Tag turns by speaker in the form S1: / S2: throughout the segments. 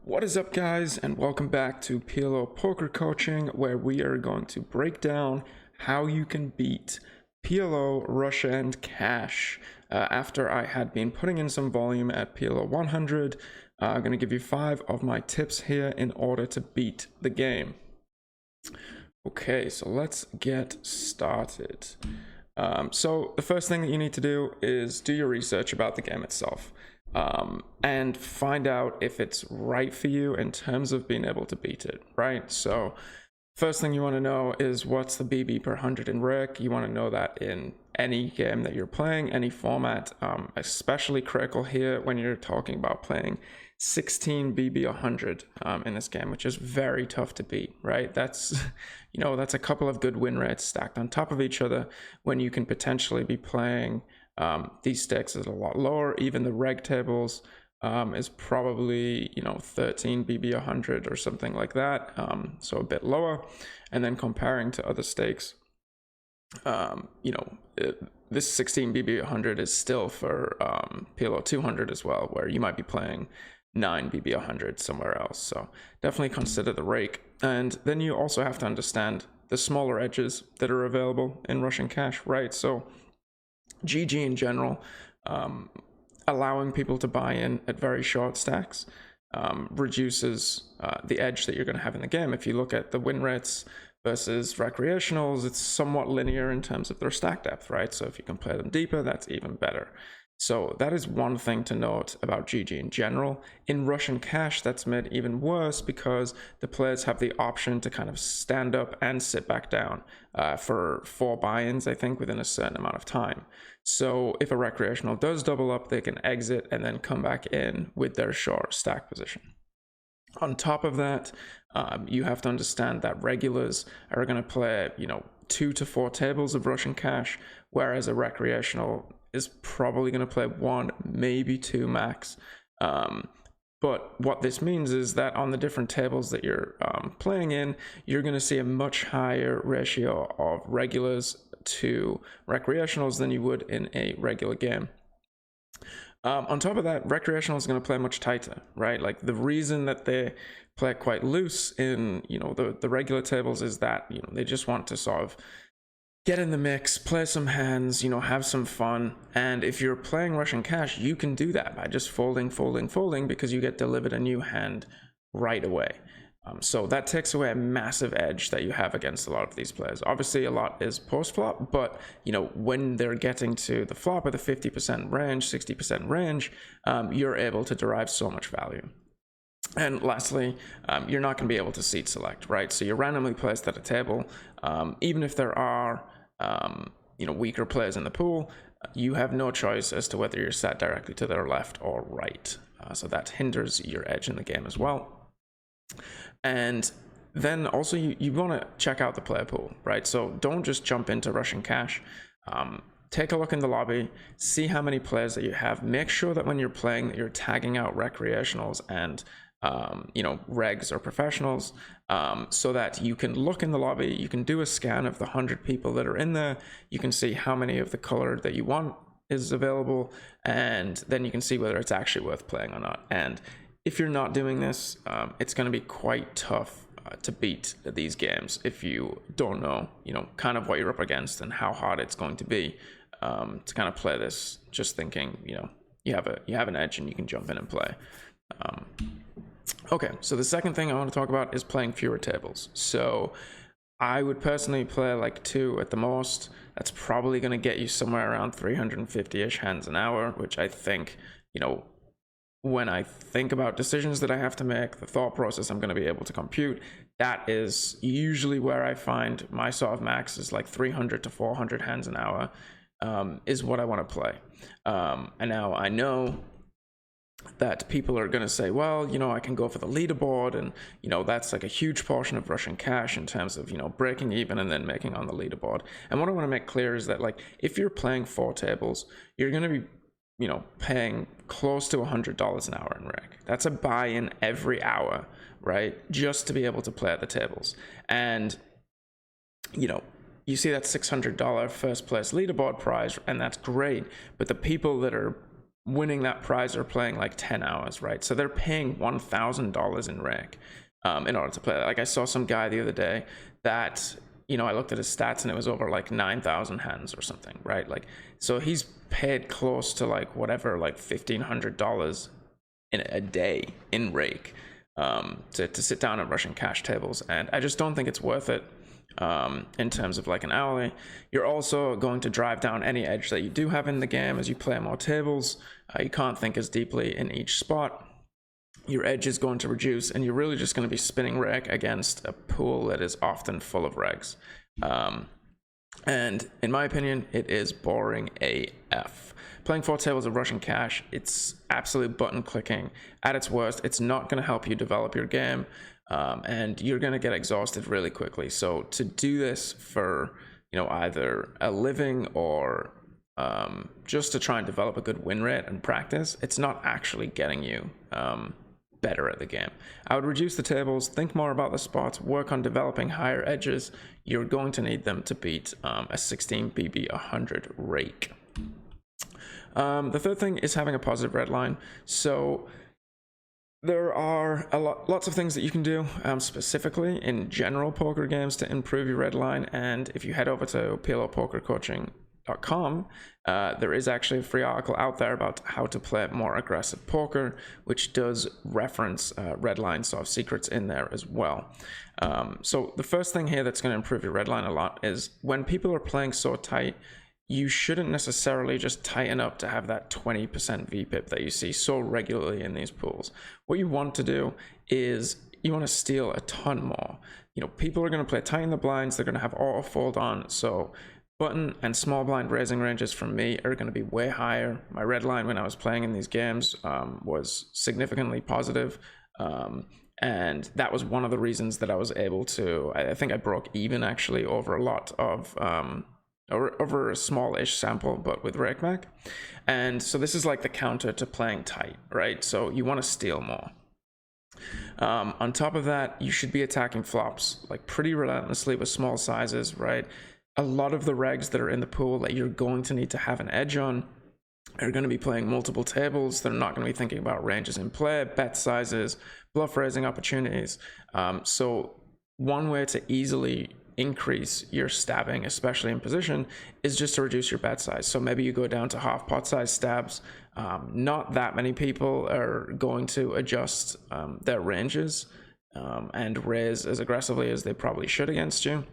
S1: What is up, guys, and welcome back to PLO Poker Coaching, where we are going to break down how you can beat PLO, Russia, and Cash. After I had been putting in some volume at PLO 100, I'm going to give you 5 of my tips here in order to beat the game. Okay, so let's get started. So the first thing that you need to do is do your research about the game itself. And find out if it's right for you in terms of being able to beat it, right? So first thing you want to know is what's the BB per 100 in rec. You want to know that in any game that you're playing, any format, especially critical here when you're talking about playing 16 BB 100 in this game, which is very tough to beat, right? That's, that's a couple of good win rates stacked on top of each other when you can potentially be playing these stakes is a lot lower. Even the reg tables is probably 13 BB 100 or something like that, so a bit lower. And then comparing to other stakes, this 16 BB 100 is still for PLO 200 as well, where you might be playing 9 BB 100 somewhere else. So definitely consider the rake. And then you also have to understand the smaller edges that are available in Russian cash, right? So GG in general, allowing people to buy in at very short stacks reduces the edge that you're going to have in the game. If you look at the win rates versus recreationals, it's somewhat linear in terms of their stack depth, right? So if you can play them deeper, that's even better. So that is one thing to note about GG in general. In Russian cash, that's made even worse because the players have the option to kind of stand up and sit back down for 4 buy-ins, I think, within a certain amount of time. So if a recreational does double up, they can exit and then come back in with their short stack position. On top of that, you have to understand that regulars are going to play, 2 to 4 tables of Russian cash, whereas a recreational is probably going to play 1, maybe 2 max. But what this means is that on the different tables that you're playing in, you're going to see a much higher ratio of regulars to recreationals than you would in a regular game. On top of that, recreational is going to play much tighter, right? Like the reason that they play quite loose in the regular tables is that they just want to sort of get in the mix, play some hands, have some fun. And if you're playing Russian cash, you can do that by just folding, because you get delivered a new hand right away. So that takes away a massive edge that you have against a lot of these players. Obviously, a lot is post-flop, but when they're getting to the flop at the 50% range, 60% range, you're able to derive so much value. And lastly, you're not going to be able to seat select, right? So you're randomly placed at a table. Even if there are weaker players in the pool, you have no choice as to whether you're sat directly to their left or right. So that hinders your edge in the game as well. And then also you want to check out the player pool, right? So don't just jump into Russian cash. Take a look in the lobby, see how many players that you have. Make sure that when you're playing that you're tagging out recreationals and regs or professionals, so that you can look in the lobby, you can do a scan of the 100 people that are in there, you can see how many of the color that you want is available, and then you can see whether it's actually worth playing or not. And if you're not doing this, it's going to be quite tough to beat these games if you don't know, kind of what you're up against and how hard it's going to be to kind of play this just thinking, you have an edge and you can jump in and play. Okay, so the second thing I want to talk about is playing fewer tables. So I would personally play like 2 at the most. That's probably going to get you somewhere around 350-ish hands an hour, which I think, when I think about decisions that I have to make, the thought process I'm going to be able to compute, that is usually where I find my sort of max is like 300 to 400 hands an hour is what I want to play. And now I know that people are going to say, well, I can go for the leaderboard, and that's like a huge portion of Russian cash in terms of breaking even and then making on the leaderboard. And what I want to make clear is that, like, if you're playing 4 tables, you're going to be paying close to $100 an hour in rec. That's a buy-in every hour, right? Just to be able to play at the tables. And you see that $600 first place leaderboard prize, and that's great. But the people that are winning that prize are playing like 10 hours, right? So they're paying $1,000 in rake in order to play that. Like I saw some guy the other day that, I looked at his stats and it was over like 9,000 hands or something, right? Like, so he's paid close to like whatever, like $1,500 in a day in rake to sit down at Russian cash tables. And I just don't think it's worth it. In terms of like an hourly. You're also going to drive down any edge that you do have in the game as you play more tables. You can't think as deeply in each spot. Your edge is going to reduce, and you're really just going to be spinning reg against a pool that is often full of regs. And in my opinion, it is boring AF. Playing 4 tables of Russian cash, it's absolute button clicking. At its worst, it's not going to help you develop your game. And you're going to get exhausted really quickly. So to do this for, either a living or just to try and develop a good win rate and practice, it's not actually getting you better at the game. I would reduce the tables, think more about the spots, work on developing higher edges. You're going to need them to beat a 16 BB 100 rake. The third thing is having a positive red line. So there are lots of things that you can do specifically in general poker games to improve your red line. And if you head over to PLOpokercoaching.com, there is actually a free article out there about how to play more aggressive poker, which does reference red line sort of secrets in there as well. So the first thing here that's going to improve your red line a lot is when people are playing so tight, you shouldn't necessarily just tighten up to have that 20% VPIP that you see so regularly in these pools. What you want to do is you want to steal a ton more. People are going to play tight in the blinds. They're going to have auto fold on. So button and small blind raising ranges from me are going to be way higher. My red line when I was playing in these games was significantly positive. And that was one of the reasons that I was able to, I think I broke even actually over a lot of, over a small-ish sample, but with rakeback. And so this is like the counter to playing tight, right? So you want to steal more. On top of that, you should be attacking flops like pretty relentlessly with small sizes, right? A lot of the regs that are in the pool that you're going to need to have an edge on are going to be playing multiple tables. They're not going to be thinking about ranges in play, bet sizes, bluff raising opportunities. So one way to easily increase your stabbing, especially in position, is just to reduce your bet size. So maybe you go down to half pot size stabs. Not that many people are going to adjust their ranges and raise as aggressively as they probably should against you.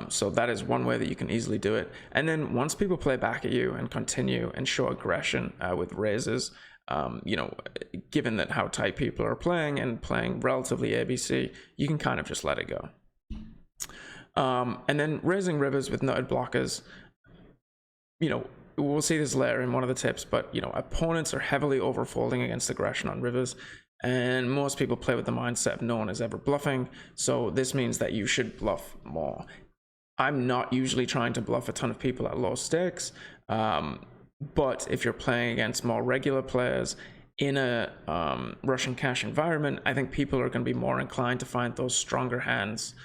S1: So that is one way that you can easily do it. And then once people play back at you and continue and show aggression with raises, given that how tight people are playing and playing relatively ABC, you can kind of just let it go. And then raising rivers with nutted blockers, we'll see this later in one of the tips, but opponents are heavily overfolding against aggression on rivers, and most people play with the mindset of no one is ever bluffing. So this means that you should bluff more. I'm not usually trying to bluff a ton of people at low stakes, but if you're playing against more regular players in a Russian cash environment, I think people are going to be more inclined to find those stronger hands,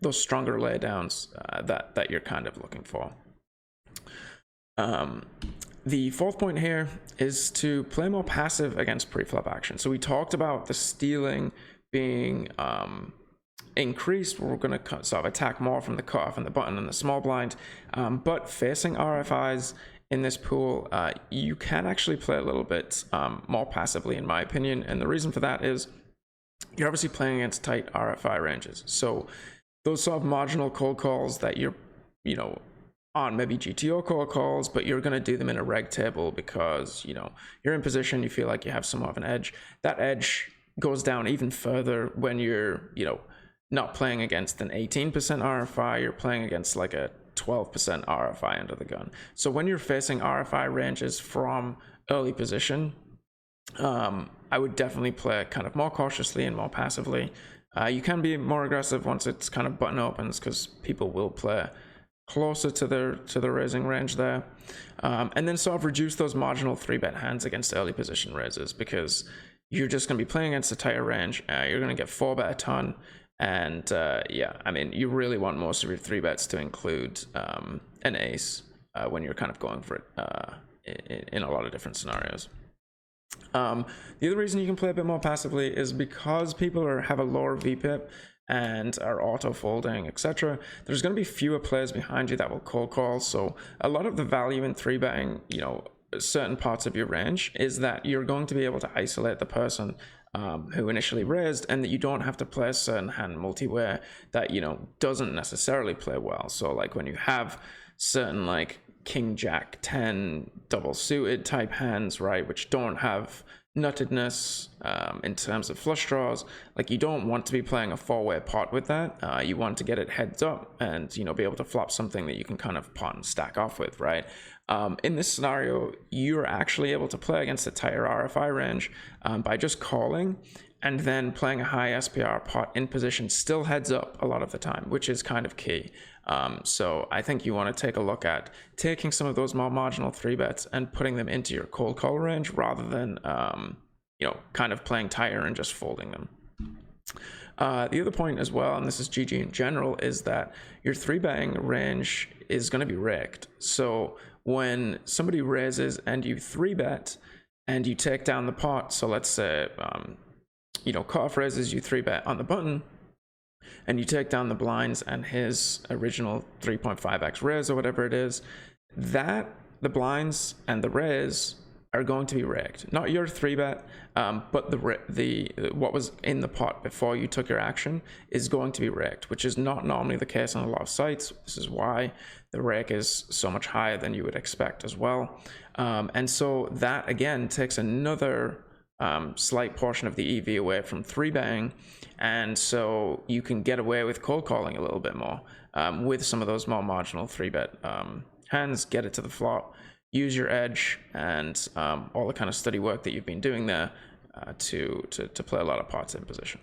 S1: those stronger laydowns that you're kind of looking for. The fourth point here is to play more passive against pre-flop action. So we talked about the stealing being increased. We're going to sort of attack more from the cutoff and the button and the small blind, but facing RFIs in this pool, you can actually play a little bit more passively, in my opinion. And the reason for that is you're obviously playing against tight RFI ranges. So those sort of marginal cold calls that you're, on maybe GTO cold calls, but you're going to do them in a reg table because, you're in position, you feel like you have somewhat of an edge. That edge goes down even further when you're, not playing against an 18% RFI, you're playing against like a 12% RFI under the gun. So when you're facing RFI ranges from early position, I would definitely play kind of more cautiously and more passively. You can be more aggressive once it's kind of button opens because people will play closer to the raising range there, and then sort of reduce those marginal 3-bet hands against early position raises because you're just going to be playing against a tighter range. You're going to get 4-bet a ton, and you really want most of your 3-bets to include an ace when you're kind of going for it in a lot of different scenarios. The other reason you can play a bit more passively is because people have a lower VPIP and are auto folding, etc. There's going to be fewer players behind you that will cold call. So a lot of the value in 3-betting, certain parts of your range is that you're going to be able to isolate the person who initially raised, and that you don't have to play a certain hand multi-way that doesn't necessarily play well. So like when you have certain like King Jack 10 double suited type hands, right, which don't have nuttedness in terms of flush draws, like you don't want to be playing a 4-way pot with that. You want to get it heads up and be able to flop something that you can kind of pot and stack off with, right? In this scenario, you're actually able to play against a tighter RFI range by just calling and then playing a high SPR pot in position still heads up a lot of the time, which is kind of key. So I think you want to take a look at taking some of those more marginal 3-bets and putting them into your cold call range rather than kind of playing tighter and just folding them. The other point as well, and this is GG in general, is that your 3-betting range is going to be raked. So when somebody raises and you 3-bet and you take down the pot, so let's say cutoff raises, you 3-bet on the button and you take down the blinds and his original 3.5x raise or whatever it is, that the blinds and the raise are going to be raked. Not your 3-bet, but what was in the pot before you took your action is going to be raked, which is not normally the case on a lot of sites. This is why the rake is so much higher than you would expect as well. And so that again takes another slight portion of the EV away from 3-betting, and so you can get away with cold calling a little bit more with some of those more marginal 3-bet hands. Get it to the flop, use your edge and all the kind of study work that you've been doing there to play a lot of pots in position.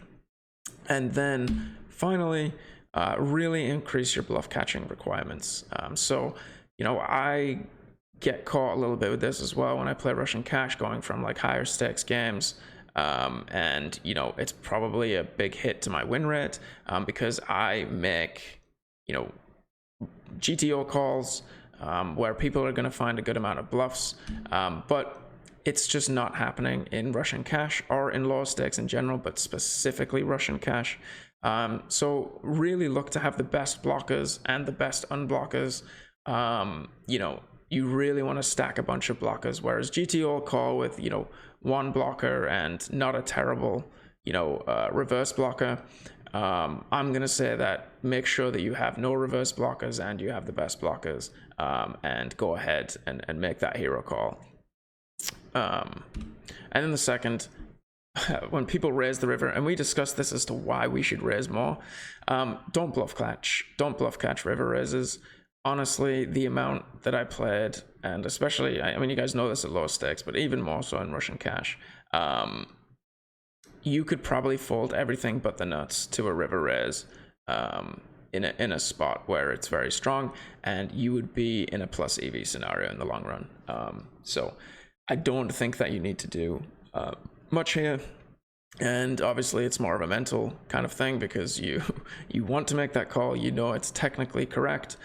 S1: And then finally, really increase your bluff catching requirements. So I get caught a little bit with this as well when I play Russian cash, going from like higher stakes games, and it's probably a big hit to my win rate because I make GTO calls where people are going to find a good amount of bluffs, but it's just not happening in Russian cash or in low stakes in general, but specifically Russian cash. So really look to have the best blockers and the best unblockers. You really want to stack a bunch of blockers, whereas GTO will call with one blocker and not a terrible reverse blocker. I'm gonna say that make sure that you have no reverse blockers and you have the best blockers, and go ahead and make that hero call. And then the second, when people raise the river, and we discussed this as to why we should raise more, don't bluff catch river raises. Honestly, the amount that I played, and especially, I mean, you guys know this at low stakes, but even more so in Russian cash, you could probably fold everything but the nuts to a river raise in a spot where it's very strong, and you would be in a plus EV scenario in the long run. So I don't think that you need to do much here. And obviously it's more of a mental kind of thing because you want to make that call, it's technically correct,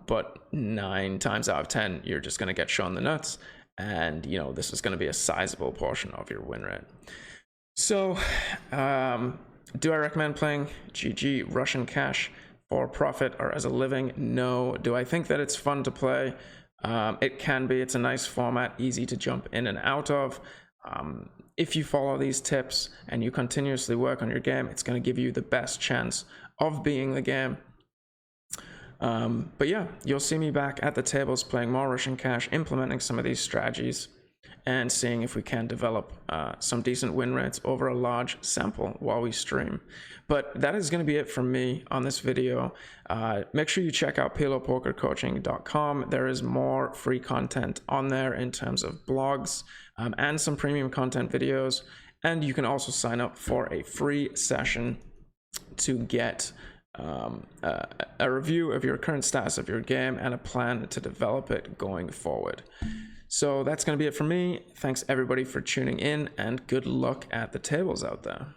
S1: but 9 times out of 10 you're just going to get shown the nuts, and this is going to be a sizable portion of your win rate. So do I recommend playing GG Russian cash for profit or as a living? No. Do I think that it's fun to play? It can be. It's a nice format, easy to jump in and out of. If you follow these tips and you continuously work on your game, it's going to give you the best chance of being the game. But yeah, you'll see me back at the tables playing more Russian cash, implementing some of these strategies, and seeing if we can develop some decent win rates over a large sample while we stream. But that is going to be it from me on this video. Make sure you check out PLOpokercoaching.com. There is more free content on there in terms of blogs and some premium content videos. And you can also sign up for a free session to get a review of your current status of your game and a plan to develop it going forward. So that's going to be it for me. Thanks everybody for tuning in, and good luck at the tables out there.